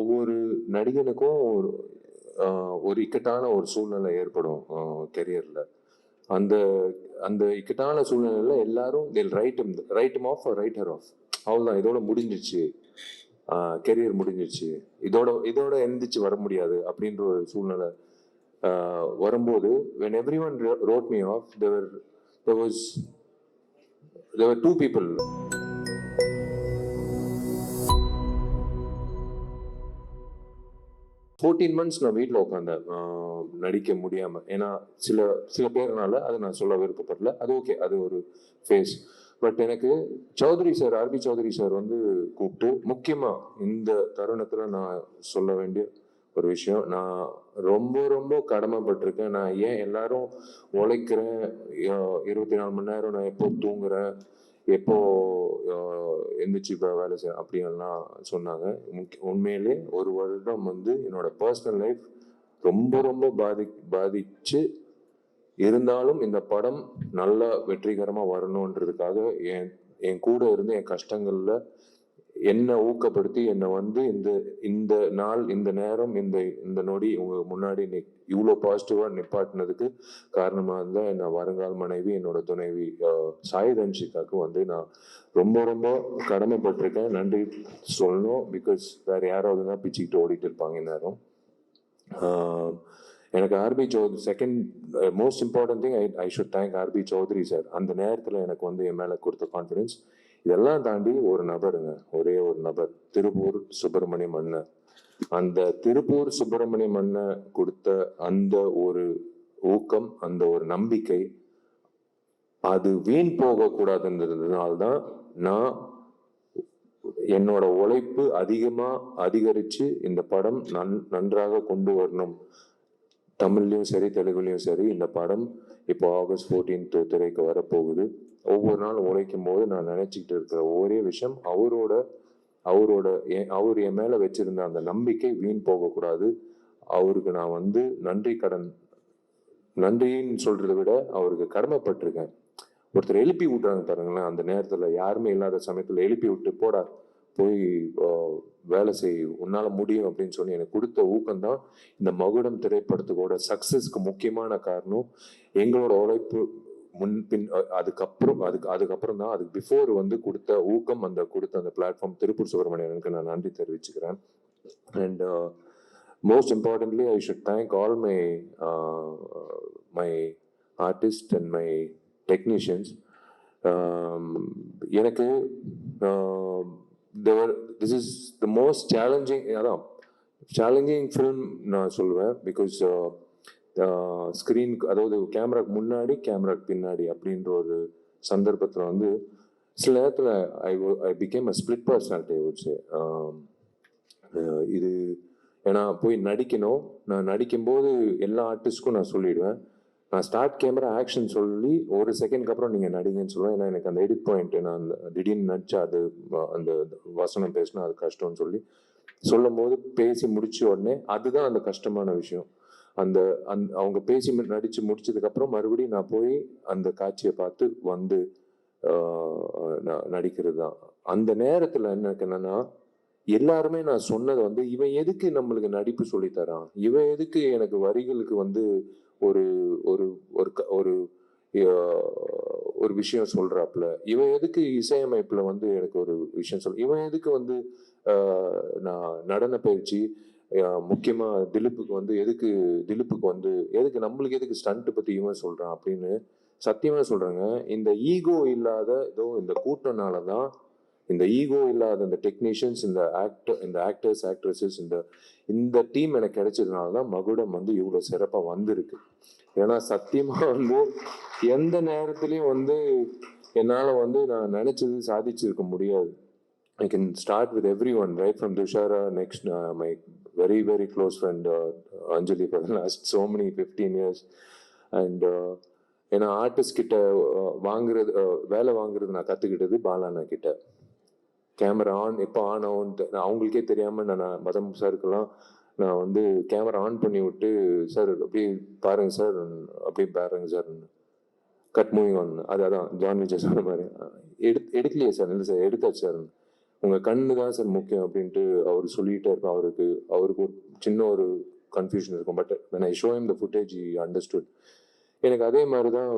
ஒவ்வொரு நடிகனுக்கும் ஒரு இக்கட்டான ஒரு சூழ்நிலை ஏற்படும் கெரியர்ல. அந்த அந்த இக்கட்டான சூழ்நிலையில எல்லாரும் write off write her off, அவ்வளவுதான், இதோட முடிஞ்சிச்சு, கெரியர் முடிஞ்சிச்சு, இதோட எந்திரிச்சு வர முடியாது அப்படின்ற ஒரு சூழ்நிலை வரும்போது, when everyone wrote me off, there were two people. 14 months நான் வீட்டில் உட்காந்தேன் நடிக்க முடியாமல். ஏன்னா சில பேர்னால அதை நான் சொல்ல விருப்பப்படல. அது ஓகே, அது ஒரு ஃபேஸ். பட் எனக்கு Choudary sir, RB Choudary sir வந்து கூப்பிட்டு, முக்கியமாக இந்த தருணத்தில் நான் சொல்ல வேண்டிய ஒரு விஷயம், நான் ரொம்ப ரொம்ப கடமைப்பட்டிருக்கேன். நான் ஏன் எல்லாரும் உழைக்கிறேன், 24 மணி நேரம் நான் எப்போ தூங்குறேன், எப்போ எந்திரிச்சு இப்போ வேலை செய்ய அப்படின்லாம் சொன்னாங்க. உண்மையிலே ஒரு வருடம் வந்து என்னோட பர்சனல் லைஃப் ரொம்ப ரொம்ப பாதிச்சு இருந்தாலும் இந்த படம் நல்லா வெற்றிகரமா வரணுன்றதுக்காக என் கூட இருந்து என் கஷ்டங்கள்ல என்னை ஊக்கப்படுத்தி என்னை வந்து இந்த நாள், இந்த நேரம், இந்த நொடி உங்க முன்னாடி இவ்வளோ பாசிட்டிவா நிப்பாட்டினதுக்கு காரணமா இருந்தா என்ன வருங்கால மனைவி, என்னோட துணைவி சாய் தன்ஷிகாவுக்கு வந்து நான் ரொம்ப ரொம்ப கடமைப்பட்டிருக்கேன். நன்றி சொல்லணும். பிகாஸ் வேற யாராவது தான் பிச்சுக்கிட்டு ஓடிட்டு இருப்பாங்க நேரம். எனக்கு RB Choudary second most important thing, I should thank RB Choudary sir. அந்த நேரத்தில் எனக்கு வந்து என் மேலே கொடுத்த கான்ஃபிடன்ஸ். இதெல்லாம் தாண்டி ஒரு நபருங்க, ஒரே ஒரு நபர், திருப்பூர் சுப்பிரமணியம் அண்ணன். அந்த திருப்பூர் சுப்பிரமணியம் அண்ணன் கொடுத்த அந்த ஒரு ஊக்கம், அந்த ஒரு நம்பிக்கை, அது வீண் போகக்கூடாதுன்றதுனால்தான் நான் என்னோட உழைப்பு அதிகரிச்சு இந்த படம் நன்றாக கொண்டு வரணும். தமிழ்லையும் சரி, தெலுங்குலையும் சரி, இந்த படம் இப்போ August 14th திரைக்கு வரப்போகுது. ஒவ்வொரு நாளும் உழைக்கும் போது நான் நினைச்சுக்கிட்டு இருக்கிற ஒரே விஷயம், அவர் என் மேல வச்சிருந்த அந்த நம்பிக்கை வீண் போகக்கூடாது. அவருக்கு நான் வந்து நன்றின்னு சொல்றதை விட அவருக்கு கடமைப்பட்டிருக்கேன். ஒருத்தர் எழுப்பி விட்டுறாங்க பாருங்களேன், அந்த நேரத்துல யாருமே இல்லாத சமயத்துல எழுப்பி விட்டு, போடா போய் வேலை செய், உன்னால முடியும் அப்படின்னு சொல்லி எனக்கு கொடுத்த ஊக்கம்தான் இந்த மகுடம் திரைப்படத்துக்கோட சக்சஸ்க்கு முக்கியமான காரணம். எங்களோட உழைப்பு முன்பின் அதுக்கப்புறம் தான், அதுக்கு பிஃபோர் வந்து கொடுத்த ஊக்கம், கொடுத்த அந்த பிளாட்ஃபார்ம் திருப்பூர் சுப்பிரமணியனுக்கு நான் நன்றி தெரிவிச்சுக்கிறேன். And most importantly I should thank all my artist and my technicians. எனக்கு this is the most challenging film நான் சொல்லுவேன். பிகாஸ் ஸ்க்ரீன், அதாவது கேமராக்கு முன்னாடி கேமராக்கு பின்னாடி அப்படின்ற ஒரு சந்தர்ப்பத்தில் வந்து சில நேரத்தில் I became a split personality வச்சு. இது ஏன்னா போய் நடிக்கணும், நான் நடிக்கும்போது எல்லா ஆர்டிஸ்ட்க்கும் நான் சொல்லிடுவேன், நான் ஸ்டார்ட் கேமரா ஆக்ஷன் சொல்லி ஒரு செகண்ட்க்கு அப்புறம் நீங்கள் நடிங்கன்னு சொல்லுவேன். ஏன்னா எனக்கு அந்த எடிட் பாயிண்ட், நான் திடீர்னு நடிச்சா அது அந்த வசனம் பேசினா அது கஷ்டம்னு சொல்லும் போது பேசி முடிச்ச உடனே அதுதான் அந்த கஷ்டமான விஷயம். அவங்க பேசி நடிச்சு முடிச்சதுக்கு அப்புறம் மறுபடியும் நான் போய் அந்த காட்சியை பார்த்து வந்து நடிக்கிறது தான். அந்த நேரத்தில் எனக்கு என்னன்னா, எல்லாருமே நான் சொன்னதை வந்து, இவன் எதுக்கு நம்மளுக்கு நடிப்பு சொல்லித்தரான், இவன் எதுக்கு எனக்கு வரிகளுக்கு வந்து ஒரு ஒரு ஒரு ஒரு விஷயம் சொல்றாப்புல, இவன் எதுக்கு இசையமைப்புல வந்து எனக்கு ஒரு விஷயம் இவன் எதுக்கு வந்து நான் நடன பயிற்சி, முக்கியமா திலீப்புக்கு வந்து எதுக்கு நம்மளுக்கு எதுக்கு ஸ்டண்ட் பத்தி இவன் சொல்றான் அப்படின்னு சத்தியமா சொல்றாங்க. இந்த ஈகோ இல்லாத இந்த கூட்டம்னாலதான், இந்த ஈகோ இல்லாத இந்த டெக்னீஷியன்ஸ், இந்த ஆக்டர்ஸ் ஆக்ட்ரஸஸ், இந்த டீம் எனக்கு கிடைச்சதுனாலதான் மகுடம் வந்து இவ்வளவு சிறப்பா வந்திருக்கு. ஏன்னா சத்தியமா வந்து எந்த நேரத்திலையும் வந்து என்னால வந்து நான் நினைச்சது சாதிச்சிருக்க முடியாது. I can start with everyone, right from Dushara, next my very very close friend Anjali for the last so many 15 years. And ஏன்னா ஆர்டிஸ்ட் கிட்ட வேலை வாங்குறது நான் கத்துக்கிட்டது பாலானா கிட்ட. கேமரா எப்போ ஆன் ஆகும் அவங்களுக்கே தெரியாம நான் மதம் சாருக்கெல்லாம் நான் வந்து கேமரா ஆன் பண்ணி விட்டு, சார் அப்படியே பாருங்க சார், அப்படியே பாருங்க சார், கட் மூவிங் ஆன், அதான் ஜான் விஜய் சொன்ன மாதிரி, எடுக்கலையே சார், இல்லை சார் எடுத்தாச்சு சார், உங்கள் கண்ணு தான் சார் முக்கியம் அப்படின்ட்டு அவர் சொல்லிகிட்டே இருப்பார். அவருக்கு ஒரு சின்ன ஒரு கன்ஃபியூஷன் இருக்கும். But when I show him the footage, he understood. எனக்கு அதே மாதிரி தான்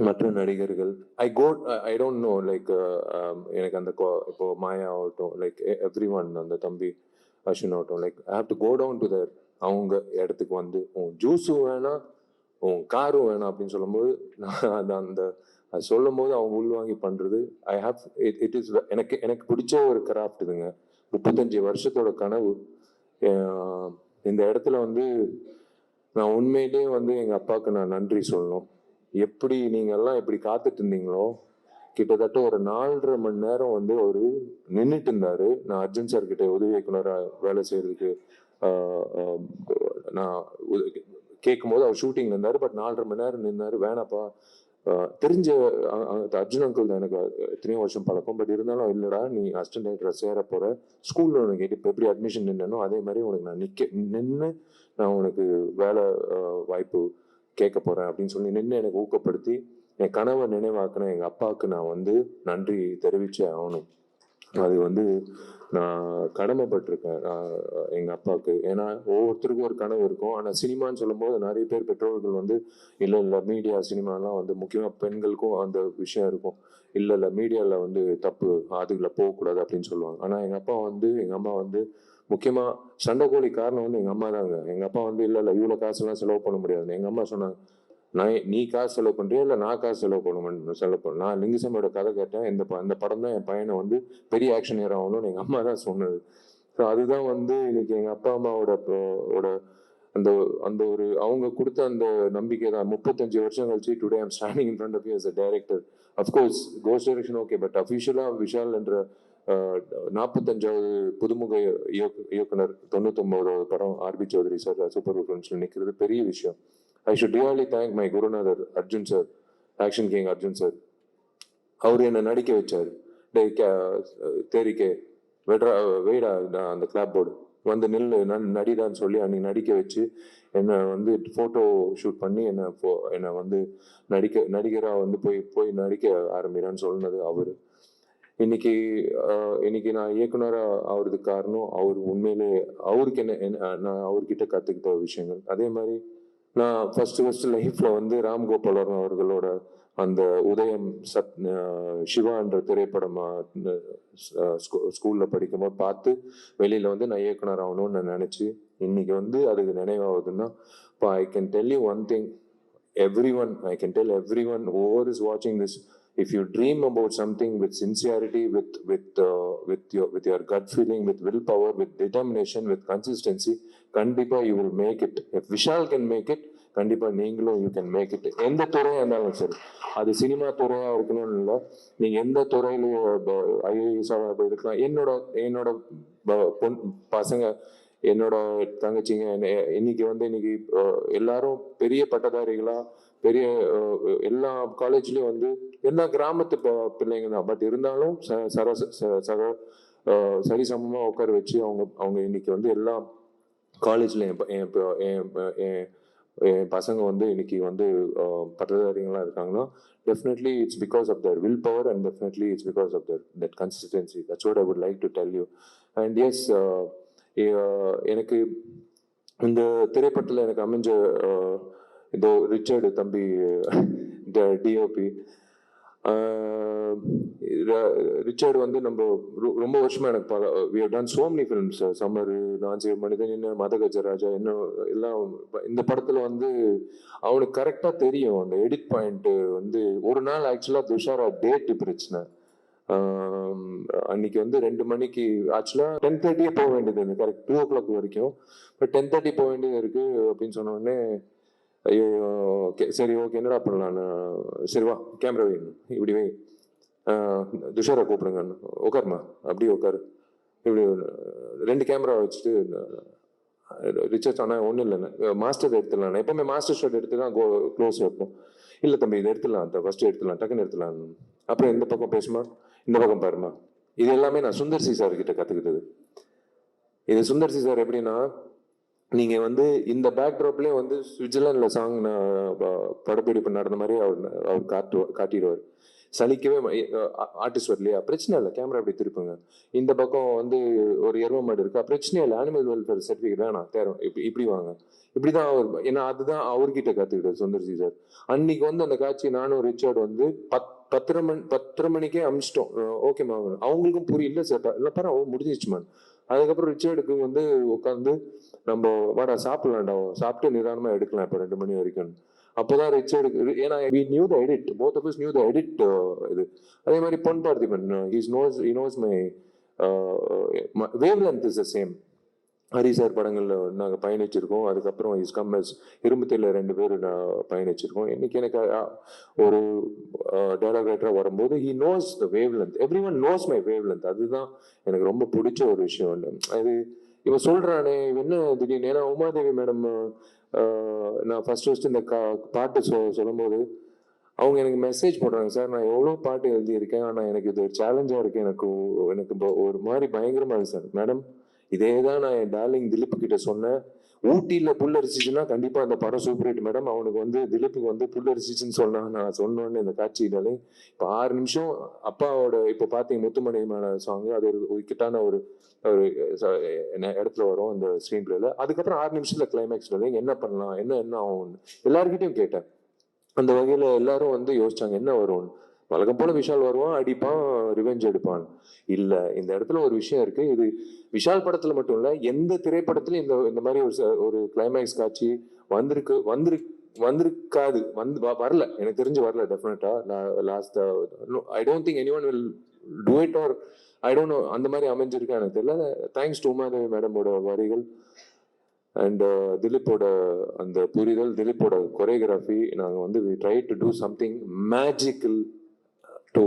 மற்ற நடிகர்கள். ஐ டோன்ட் நோ லைக் எனக்கு அந்த இப்போ மாயா ஆகட்டும், லைக் எவ்ரி ஒன், அந்த தம்பி அஸ்வின் ஆகட்டும், like I have to go down to their அவங்க இடத்துக்கு வந்து உன் ஜூஸும் வேணாம் உன் காரும் வேணாம் அப்படின்னு சொல்லும்போது நான் அது சொல்லும் போது அவங்க உள்வாங்கி பண்ணுறது ஐ ஹாவ் இட் இஸ் எனக்கு பிடிச்ச ஒரு கிராஃப்ட் இதுங்க. 35 வருஷத்தோட கனவு. இந்த இடத்துல வந்து நான் உண்மையிலேயே வந்து எங்கள் அப்பாவுக்கு நான் நன்றி சொல்லணும். எப்படி நீங்கள்லாம் எப்படி காத்துட்டு இருந்தீங்களோ, கிட்டத்தட்ட ஒரு 4.5 மணி நேரம் வந்து அவர் நின்றுட்டு இருந்தார். நான் அர்ஜுன் சார் கிட்ட உதவி இயக்குனராக வேலை செய்யறதுக்கு நான் கேட்கும் போது அவர் ஷூட்டிங்ல இருந்தார். பட் 4.5 மணி நேரம் நின்னாரு. வேணாப்பா, தெரிஞ்ச அர்ஜுன் அங்கிள் தான், எனக்கு எத்தனையோ வருஷம் பழக்கம். பட் இருந்தாலும் இல்லைடா, நீ அசிஸ்டன்ட் டைரக்டர் சேர போற, ஸ்கூல்ல உனக்கு இப்போ எப்படி அட்மிஷன் நின்னோ அதே மாதிரி உனக்கு நான் நின்று நான் உனக்கு வேலை வாய்ப்பு கேட்க போறேன் அப்படின்னு சொல்லி நின்று எனக்கு ஊக்கப்படுத்தி என் கனவை நினைவாக்கின எங்கள் அப்பாவுக்கு நான் வந்து நன்றி தெரிவிச்சே ஆகணும். அது வந்து நான் கடமைப்பட்டிருக்கேன் எங்கள் அப்பாவுக்கு. ஏன்னா ஒவ்வொருத்தருக்கும் ஒரு கனவு இருக்கும். ஆனால் சினிமான்னு சொல்லும்போது நிறைய பேர் பெற்றோர்கள் வந்து இல்லை மீடியா சினிமாலாம் வந்து முக்கியமாக பெண்களுக்கும் அந்த விஷயம் இருக்கும். இல்லை மீடியாவில் வந்து தப்பு, அதுக்குள்ள போகக்கூடாது அப்படின்னு சொல்லுவாங்க. ஆனால் எங்கள் அப்பா வந்து எங்கள் அம்மா வந்து முக்கியமாக சண்டைக்கோழி காரணம் வந்து எங்கள் அம்மா தாங்க. எங்கள் அப்பா வந்து இல்லை இவ்வளோ காசுலாம் செலவு பண்ண முடியாது. எங்கள் அம்மா சொன்னாங்க, நீ காசு செலவு பண்ணுறியா இல்லை நான் காசு செலவு பண்ண. நான் லிங்குசாமியோட கதை கேட்டேன். இந்த படம் தான் என் பையனை வந்து பெரிய ஆக்ஷன் ஹீரோ ஆகணும்னு எங்கள் அம்மா தான் சொன்னது. ஸோ அதுதான் வந்து இன்னைக்கு எங்கள் அப்பா அம்மாவோட அந்த அந்த ஒரு அவங்க கொடுத்த அந்த நம்பிக்கை தான் 35 வருஷம் கழிச்சு today I'm standing in front of you as a director. Of course cost direction okay, but அஃபிஷியலாக விஷால் என்ற 45வது புதுமுக இயக்குனர் 99வது படம் ஆர்பி சௌத்ரி சார் சூப்பர் ஃபிலிம்ஸ்ல நிற்கிறது பெரிய விஷயம். I should really thank my குருநாதர் Arjun sir, action king Arjun sir. அவர் என்னை நடிக்க வச்சார். தேரிக்கே வெய்டா அந்த கிளாப் போர்டு வந்து நில்லு நடிடான்னு சொல்லி அன்னைக்கு நடிக்க வச்சு என்னை வந்து ஃபோட்டோ ஷூட் பண்ணி என்னை வந்து நடிகராக வந்து போய் நடிக்க ஆரம்பிடான்னு சொன்னது அவர். இன்னைக்கு நான் இயக்குனராக ஆகிறதுக்கு காரணம் அவர். உண்மையிலே அவருக்கு நான் அவர்கிட்ட கற்றுக்கிட்ட விஷயங்கள். அதே மாதிரி நான் ஃபர்ஸ்ட் லைஃப்ல வந்து ராம் கோபால் வர்மா அவர்களோட அந்த உதயம் சிவா என்ற திரைப்படம் ஸ்கூல்ல படிக்கும்போது பார்த்து வெளியில வந்து நான் இயக்குனர் ஆகணும்னு நான் நினைச்சு இன்னைக்கு வந்து அதுக்கு நினைவாகுதுன்னா, இப்போ I can tell you one thing, I can tell everyone whoever is watching this, if you dream about something with sincerity, with your gut feeling, with willpower, with determination, with consistency, kandipa you will make it. If Vishal can make it, கண்டிப்பா நீங்களும் you can make it. எந்த துறையா இருந்தாலும் சரி, அது cinema துறையா இருக்கணும்னு இல்லை, நீங்க எந்த துறையிலையும் IAS இருக்கலாம். என்னோட பசங்க, என்னோட தங்கச்சிங்க இன்னைக்கு எல்லாரும் பெரிய பட்டதாரிகளா, பெரிய எல்லா காலேஜ்லயும் வந்து எல்லா கிராமத்து பிள்ளைங்க தான். பட் இருந்தாலும் சரிசமமா உட்கார வச்சு அவங்க இன்னைக்கு வந்து எல்லா காலேஜ்ல என் பசங்க வந்து இன்னைக்கு வந்து பட்டதாரிகளா இருக்காங்கன்னா, definitely it's because of their will power and definitely it's because of that consistency. That's what I would like to tell you. And yes, எனக்கு இந்த திரைப்படத்தில் எனக்கு அமைஞ்ச இதோ ரிச்சர்டு தம்பி டிஓபி ரிச்சர்டு வந்து நம்ம ரொம்ப வருஷமா எனக்கு we have done so many films, summer, Nancy மனிதன், என்ன மதகஜராஜா, இன்னும் எல்லாம். இந்த படத்துல வந்து அவனுக்கு கரெக்டா தெரியும் அந்த எடிட் பாயிண்ட். வந்து ஒரு நாள் ஆக்சுவலா துஷாரா டேட் பிரச்சனை. அன்னைக்கு வந்து 2 மணிக்கு ஆக்சுவலா 10:30 போக வேண்டியது, கரெக்ட் 2 o'clock வரைக்கும். பட் 10:30 போக வேண்டியது இருக்கு அப்படின்னு சொன்ன உடனே, ஐயோ ஓகே சரி ஓகே என்னடா பண்ணலான்னு, சரி வா கேமரா வைக்கணும் இப்படி வை, துஷாரா கூப்பிடுங்க, உட்காருமா அப்படியே உட்காரு, இப்படி 2 கேமரா வச்சுட்டு ரிச்சர்ட் ஆனால் ஒன்றும் இல்லைண்ணே, மாஸ்டர் எடுத்துடலாம், எப்பவுமே மாஸ்டர் ஷாட் எடுத்து தான் க்ளோஸ் வைப்போம். இல்லை தம்பி இதை எடுத்துடலாம், ஃபர்ஸ்ட் எடுத்துடலாம், டக்குன்னு எடுத்துடலாம். அப்புறம் இந்த பக்கம் பேசுமா, இந்த பக்கம் பாருமா. இது எல்லாமே நான் சுந்தர் சி சார் கிட்ட கற்றுக்கிட்டது. இது சுந்தர் சி சார் எப்படின்னா, நீங்க வந்து இந்த பேக்ட்ராப்லேயே வந்து சுவிட்சர்லாண்டில் சாங் படப்பிடிப்பு நடந்த மாதிரி அவர் காட்டிடுவார். சலிக்கவே ஆர்டிஸ்ட் வரலையா, பிரச்சனை இல்லை, கேமரா அப்படி திருப்புங்க. இந்த பக்கம் வந்து ஒரு எரும மாடு இருக்கா, பிரச்சனை இல்லை, அனிமல் வெல்ஃபேர் சர்டிஃபிகேட் வேணாம் தேரும், இப்படி வாங்க. இப்படிதான் அவர், ஏன்னா அதுதான் அவர்கிட்ட கத்துக்கிட்டார் சுந்தர்சி சார். அன்னைக்கு வந்து அந்த காட்சி நானும் ரிச்சர்ட் வந்து 10:30 மணிக்கே அமிச்சிட்டோம். ஓகேமா, அவங்களுக்கும் புரியல சார், இல்லை பரவாயில்ல முடிஞ்சிச்சுமா. அதுக்கப்புறம் ரிச்சர்டுக்கு வந்து உட்காந்து நம்ம வாடா சாப்பிடலாம்டா, சாப்பிட்டு நிதானமா எடுக்கலாம் இப்போ 2 மணி வரைக்கும். அப்போதான் ரிச்சர்டுக்கு, ஏன்னா we knew the edit, both of us knew the edit. இது அதே மாதிரி பொன் Parthiban, he knows my wavelength is the same. Hari sir படங்கள்ல நாங்கள் பயணிச்சிருக்கோம். அதுக்கப்புறம் இஸ் கம் அஸ் இரும்புத்தில 2 பேர் நான் பயணிச்சிருக்கோம். இன்னைக்கு எனக்கு ஒரு டயலாக் ரைட்டராக வரும்போது he knows the wavelength, everyone knows my wavelength. அதுதான் எனக்கு ரொம்ப பிடிச்ச ஒரு விஷயம். அது இவன் சொல்றானே என்ன திடீர்னு, ஏன்னா உமாதேவி மேடம் நான் ஃபர்ஸ்ட் இந்த பாட்டு சொல்லும்போது அவங்க எனக்கு மெசேஜ் போடுறாங்க, சார் நான் எவ்வளோ பாட்டு எழுதியிருக்கேன், ஆனால் எனக்கு இது ஒரு சேலஞ்சாக இருக்கு, எனக்கு ஒரு மாதிரி பயங்கரமா இருக்கு சார். மேடம் இதே தான் நான் என் டார்லிங் திலீப் கிட்ட சொன்னேன். ஊட்டியில புல்லரிச்சிச்சுன்னா கண்டிப்பா அந்த படம் சூப்பர் ஹிட் மேடம். அவனுக்கு வந்து திலீப்புக்கு வந்து புல்லரிச்சிச்சுன்னு சொன்னா, நான் சொன்னோன்னு இந்த காட்சியினாலே இப்போ 6 நிமிஷம் அப்பாவோட, இப்போ பார்த்தீங்க முத்துமணிமான சாங், அது ஒரு விக்கெட்டான ஒரு இடத்துல வரும் அந்த ஸ்க்ரீன் பிளேல. அதுக்கப்புறம் 6 நிமிஷத்துல கிளைமேக்ஸ்ல என்ன பண்ணலாம், என்ன ஆகும் எல்லார்கிட்டையும் கேட்டேன். அந்த வகையில எல்லாரும் வந்து யோசிச்சாங்க என்ன வரும்னு. வழக்கம் போல விஷால் வருவான், அடிப்பான், ரிவெஞ்ச் எடுப்பான். இல்ல, இந்த இடத்துல ஒரு விஷயம் இருக்கு. இது விஷால் படத்துல மட்டும் இல்ல, எந்த திரைப்படத்திலும் இந்த மாதிரி ஒரு கிளைமேக்ஸ் காட்சி வந்திருக்காது, வரல, எனக்கு தெரிஞ்சு வரல. டெஃபினட்டா last I don't think anyone will do it, or I don't know அந்த மாதிரி அமைஞ்சிருக்கா எனக்கு தெரியல. தேங்க்ஸ் டு உமாதேவி மேடமோட வரிகள் அண்ட் திலீப்போட அந்த புரிதல், திலீப்போட கொரியோகிராஃபி. நாங்கள் வந்து we try to do something magical to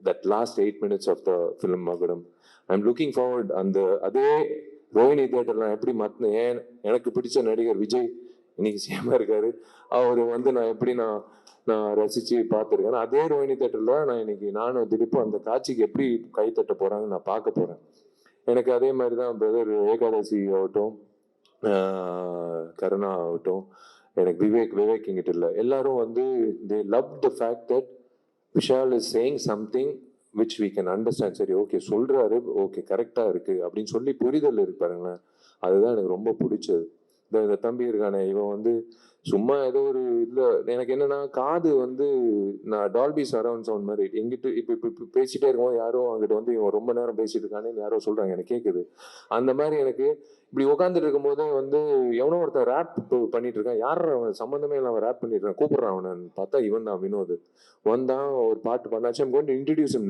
that last 8 minutes of the film மகுடம். I'm looking forward. அதே ரோஹிணி தியேட்டர்லாம் எப்படி ஏன் எனக்கு பிடிச்ச நடிகர் விஜய் இன்னைக்கு சேமா இருக்காரு, அவர் வந்து நான் ரசிச்சு பார்த்துருக்கேன். அதே ரோஹிணி தியேட்டர்ல நான் இன்னைக்கு நானும் திலீப்பும் அந்த காட்சிக்கு எப்படி கை தட்ட போறாங்கன்னு நான் பார்க்க போறேன். எனக்கு அதே மாதிரி தான் பிரதர் ஏகாதசி ஆகட்டும், கருணா ஆகட்டும், எனக்கு விவேக் இங்கிட்ட இல்லை, எல்லாரும் வந்து they love the fact that Vishal is saying something which we can understand. சரி, ஓகே சொல்றாரு, ஓகே கரெக்டா இருக்கு அப்படின்னு சொல்லி புரிதல் இருக்கு பாருங்களேன். அதுதான் எனக்கு ரொம்ப பிடிச்சது. இந்த தம்பி இருக்கானே, இவன் வந்து சும்மா ஏதோ ஒரு இதுல, எனக்கு என்னன்னா காது வந்து நான் டால்பி சரவுண்ட் சவுண்ட் மாதிரி எங்கிட்ட இப்ப பேசிட்டே இருக்கோம், யாரோ அங்கிட்ட வந்து இவன் ரொம்ப நேரம் பேசிட்டு இருக்கானேன்னு யாரோ சொல்றாங்க, எனக்கு கேட்குது. அந்த மாதிரி எனக்கு இப்படி உட்காந்துட்டு இருக்கும் போது வந்து எவனோ ஒருத்தன் ரேப் பண்ணிட்டு இருக்கான், யார் அவன் சம்மந்தமே இல்லாம ரேப் பண்ணிட்டு இருக்கான், கூப்பிடுறான் அவனு பார்த்தா இவன் தான் வினோத் வந்தான், ஒரு பாட்டு பண்ணாச்சு. I'm going to introduce him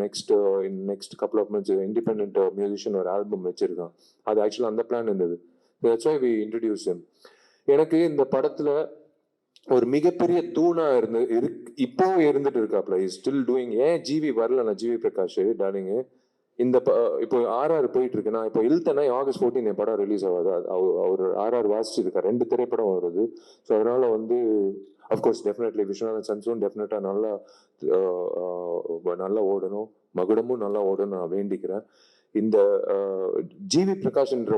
in next couple of months. Independent musician ஒரு ஆல்பம் வச்சிருக்கான். அது ஆக்சுவலா அந்த பிளான் இருந்தது. That's why we introduced him. எனக்கு இந்த படத்துல ஒரு மிகப்பெரிய தூணா இப்போ இருந்துட்டு இருக்காப்ல, இஸ் ஸ்டில் டூயிங். ஏன் ஜிவி வரல, நான் ஜிவி பிரகாஷ் டார்லிங் இந்த இப்போ RR போயிட்டு இருக்கு. நான் இப்போ இழுத்தனா August 14 என் படம் ரிலீஸ் ஆகாது. அவர் RR வாசிச்சிருக்காரு, 2 திரைப்படம் வருது. ஸோ அதனால வந்து அஃப்கோர்ஸ் டெஃபினெட்லி விஸ்வநாதன் சன்ஸும் டெஃபினட்டா நல்லா ஓடணும், மகுடமும் நல்லா ஓடணும் நான் வேண்டிக்கிறேன். இந்த ஜிவி பிரகாஷ்ன்ற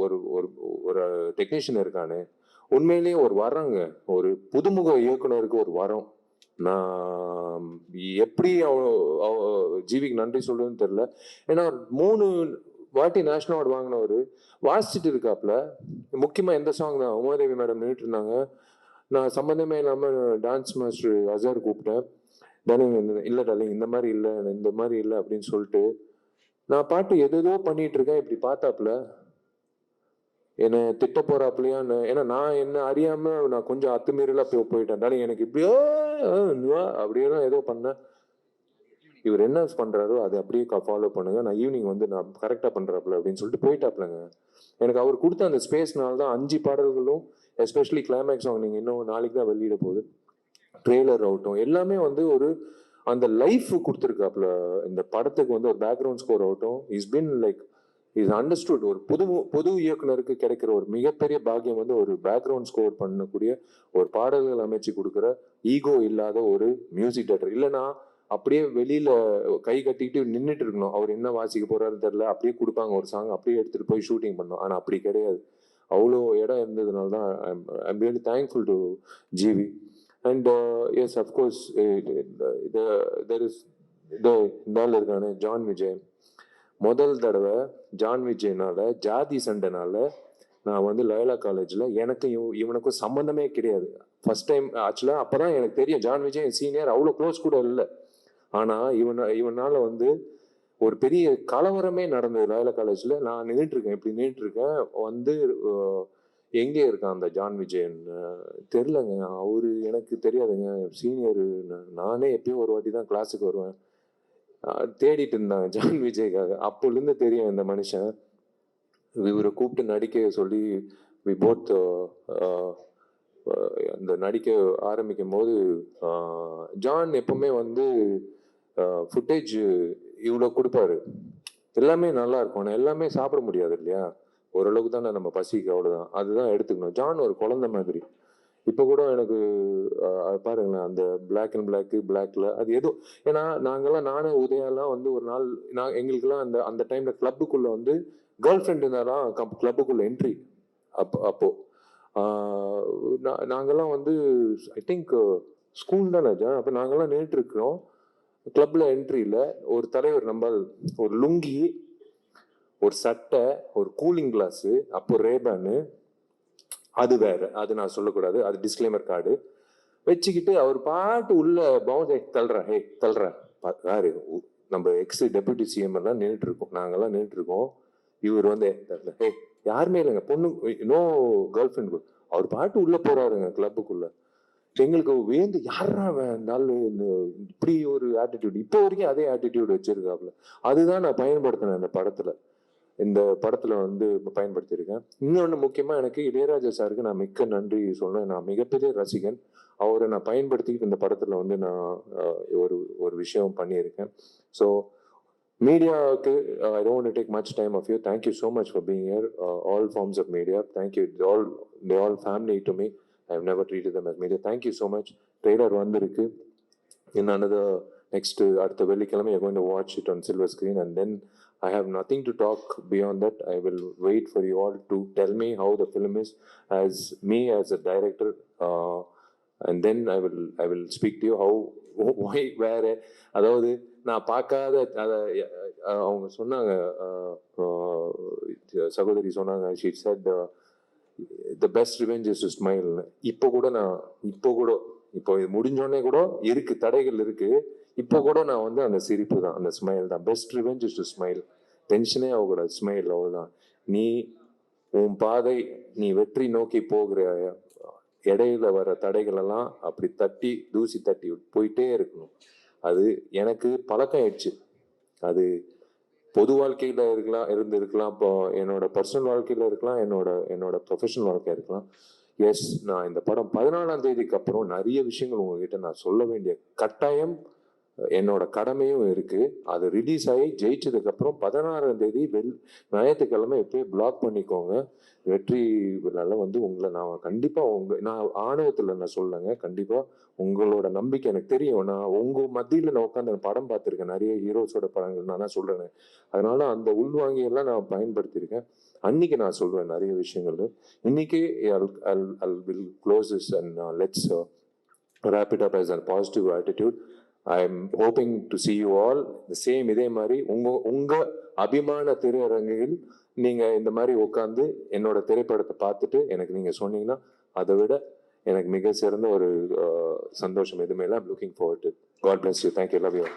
ஒரு டெக்னீஷியன் இருக்கானே, உண்மையிலேயே ஒரு வரங்க, ஒரு புதுமுக இயக்குனருக்கு ஒரு வரம். நான் எப்படி ஜிவிக்கு நன்றி சொல்றதுன்னு தெரியல. ஏன்னா 3 வாட்டி நேஷனல் அவார்டு வாங்கினவர் வாசிச்சுட்டு இருக்காப்ல. முக்கியமா எந்த சாங் தான் உமாதேவி மேடம் நின்றுட்டு இருந்தாங்க, நான் சம்மந்தமே இல்லாம டான்ஸ் மாஸ்டர் அசார் கூப்பிட்டேன். டார்லிங் இல்லை டார்லிங் இந்த மாதிரி இல்லை அப்படின்னு சொல்லிட்டு நான் பாட்டு எதோ பண்ணிட்டு இருக்கேன். இப்படி பார்த்தாப்புல என்னை திட்ட போறாப்லையான்னு, ஏன்னா நான் என்ன அறியாம நான் கொஞ்சம் அத்துமீறலா போயிட்டேன். டார்லிங் எனக்கு இப்படியோ அப்படியெல்லாம் ஏதோ பண்ணேன். இவர் என்ன பண்றாரோ அதை அப்படியே ஃபாலோ பண்ணுங்க, நான் ஈவினிங் வந்து நான் கரெக்டா பண்றாப்புல அப்படின்னு சொல்லிட்டு போயிட்டாப்லங்க. எனக்கு அவர் கொடுத்த அந்த ஸ்பேஸ்னால தான் 5 பாடல்களும், எஸ்பெஷலி கிளைமேக்ஸ் சாங், நீங்க இன்னும் நாளைக்கு தான் வெளியிட போகுது, ட்ரெய்லர் ஆகட்டும், எல்லாமே வந்து ஒரு அந்த லைஃப் கொடுத்துருக்காப்புல இந்த படத்துக்கு. வந்து ஒரு பேக்ரவுண்ட் ஸ்கோர் ஆகட்டும், is been like is understood. ஒரு பொது இயக்குனருக்கு கிடைக்கிற ஒரு மிகப்பெரிய பாக்கியம் வந்து ஒரு பேக்ரவுண்ட் ஸ்கோர் பண்ணக்கூடிய, ஒரு பாடல்கள் அமைச்சு கொடுக்குற ஈகோ இல்லாத ஒரு மியூசிக் டைரக்டர். இல்லைன்னா அப்படியே வெளியில கை கட்டிக்கிட்டு நின்றுட்டு இருக்கணும், அவர் என்ன வாசிக்க போறாருன்னு தெரியல, அப்படியே கொடுப்பாங்க ஒரு சாங், அப்படியே எடுத்துட்டு போய் ஷூட்டிங் பண்ணோம். ஆனா அப்படி கிடையாது, அவ்வளோ இடம் இருந்ததுனால தான் I'm really thankful to GV. And yes, of course, there is இதோ இந்த ஆள் இருக்கானே ஜான் விஜய், முதல் தடவை ஜான் விஜய்னால ஜாதி சண்டைனால நான் வந்து லயோலா காலேஜில் எனக்கு இவனுக்கும் சம்மந்தமே கிடையாது. ஃபர்ஸ்ட் டைம் ஆக்சுவலாக அப்போ தான் எனக்கு தெரியும் ஜான் விஜய் சீனியர், அவ்வளோ க்ளோஸ் கூட இல்லை. ஆனால் இவனால் வந்து ஒரு பெரிய கலவரமே நடந்தது லயோலா காலேஜில். நான் நின்றுட்டுருக்கேன், இப்படி நின்றுட்டுருக்கேன், வந்து எங்கே இருக்கான் அந்த ஜான் விஜயன் தெரிலங்க, அவரு எனக்கு தெரியாதுங்க, சீனியரு, நானே எப்பயும் ஒரு வாட்டி தான் கிளாஸுக்கு வருவேன். தேடிட்டு இருந்தாங்க ஜான் விஜய்க்காக. அப்போலேருந்து தெரியும் இந்த மனுஷன். இவரை கூப்பிட்டு நடிக்க சொல்லி வி போத் அந்த நடிக்க ஆரம்பிக்கும் போது ஜான் எப்பவுமே வந்து ஃபுட்டேஜ் இவ்வளோ கொடுப்பாரு, எல்லாமே நல்லா இருக்கும். ஆனால் எல்லாமே சாப்பிட முடியாது இல்லையா, ஓரளவுக்கு தானே நம்ம பசிக்கு, அவ்வளோதான், அதுதான் எடுத்துக்கணும். ஜான் ஒரு குழந்தை மாதிரி. இப்போ கூட எனக்கு பாருங்களேன் அந்த பிளாக் அண்ட் பிளாக்ல அது எதுவும், ஏன்னா நாங்கெல்லாம் நானும் உதயாலாம் வந்து ஒரு நாள் எங்களுக்கெல்லாம் அந்த அந்த டைம்ல கிளப்புக்குள்ள வந்து கேர்ள் ஃப்ரெண்ட் இருந்தாலும் கிளப்புக்குள்ள என்ட்ரி. அப்போ நாங்கெல்லாம் வந்து ஐ திங்க் ஸ்கூல் தானே ஜான், அப்போ நாங்கெல்லாம் நின்றுட்டு இருக்கிறோம் கிளப்ல என்ட்ரியில. ஒரு தலைவர் நம்பல் ஒரு லுங்கி, ஒரு சட்டை, ஒரு கூலிங் கிளாஸ், அப்போ ரேபானு, அது வேற, அது நான் சொல்லக்கூடாது, அது டிஸ்க்ளைமர் கார்டு வச்சுக்கிட்டு அவர் பாட்டு உள்ள பவுன்ஸ் தள்ளுறேன் யாரு நம்ம எக்ஸ் டெபுட்டி சிஎம் எல்லாம் நின்றுட்டு இருக்கோம், நாங்கெல்லாம் நின்றுட்டு இருக்கோம். இவர் வந்து யாருமே இல்லைங்க, பொண்ணு நோ கேர்ள் ஃப்ரெண்ட், அவர் பாட்டு உள்ள போறாருங்க கிளப்புக்குள்ள. எங்களுக்கு வேந்து யாரா வேண்டாலும் இப்படி ஒரு ஆட்டிடியூட், இப்போ வரைக்கும் அதே ஆட்டிடியூட் வச்சிருக்காப்புல. அதுதான் நான் பயன்படுத்தினேன் இந்த படத்துல, இந்த படத்துல வந்து பயன்படுத்தியிருக்கேன். இன்னொன்று முக்கியமா எனக்கு இளையராஜா சாருக்கு நான் மிக்க நன்றி சொன்னேன். நான் மிகப்பெரிய ரசிகன், அவரை நான் பயன்படுத்திக்கிட்டு இந்த படத்துல வந்து நான் ஒரு ஒரு விஷயம் பண்ணியிருக்கேன். ஸோ மீடியாவுக்கு I don't take much time of you. Thank you so much for being here, all forms of media. Thank you, they all family to me. I have never treated them as media. Thank you so much. Trailer வந்திருக்கு, in another next அடுத்த வெள்ளிக்கிழமை you're going to watch it on silver screen, and then I have nothing to talk beyond that. I will wait for you all to tell me how the film is as me as a director, and then I will speak to you how why வேற, அதாவது நான் பார்க்காத அவங்க சொன்னாங்க, சகோதரி சொன்னாங்க, she said the best revenge is to smile. இப்போ கூட இப்போ இது முடிஞ்சோடனே கூட இருக்கு, தடைகள் இருக்கு, இப்போ கூட நான் வந்து அந்த சிரிப்பு தான், அந்த ஸ்மைல் தான். Best revenge is to smile. டென்ஷனே ஆகக்கூடாது, ஸ்மைல், அவ்வளோதான். நீ உன் பாதை, நீ வெற்றி நோக்கி போகிற இடையில வர தடைகள் எல்லாம் அப்படி தட்டி தூசி தட்டி போயிட்டே இருக்கணும். அது எனக்கு பழக்கம் ஆயிடுச்சு. அது பொது வாழ்க்கையில இருக்கலாம், இப்போ என்னோட பர்சனல் வாழ்க்கையில இருக்கலாம், என்னோட ப்ரொஃபஷனல் வாழ்க்கையா இருக்கலாம். எஸ், நான் இந்த படம் 14ஆம் தேதிக்கு அப்புறம் நிறைய விஷயங்கள் உங்ககிட்ட நான் சொல்ல வேண்டிய கட்டாயம், என்னோட கடமையும் இருக்கு. அது ரிலீஸ் ஆகி ஜெயிச்சதுக்கு அப்புறம் 16ஆம் தேதி ஞாயிற்றுக்கிழமை எப்பயே பிளாக் பண்ணிக்கோங்க. வெற்றி விழால வந்து உங்களை நான் கண்டிப்பா நான் ஆணவத்துல நான் சொல்லலைங்க, கண்டிப்பா உங்களோட நம்பிக்கை எனக்கு தெரியும். நான் உங்க மத்தியில நான் உட்காந்து படம் பார்த்துருக்கேன், நிறைய ஹீரோஸோட படங்கள் நான் தான் சொல்றேன். அதனால அந்த உள்வாங்கியெல்லாம் நான் பயன்படுத்தியிருக்கேன். அன்னைக்கு நான் சொல்வேன் நிறைய விஷயங்கள். இன்னைக்கு I'll will close this and let's wrap it up as a positive attitude. I'm hoping to see you all the same. இதே மாதிரி உங்க அபிமான திரையரங்கில் நீங்க இந்த மாதிரி உட்காந்து என்னோட திரைப்படத்தை பார்த்துட்டு எனக்கு நீங்க சொன்னீங்கன்னா அதை விட எனக்கு மிக சிறந்த ஒரு சந்தோஷம் எதுவுமே இல்லை. I'm looking forward to it. God bless you. Thank you. Love you.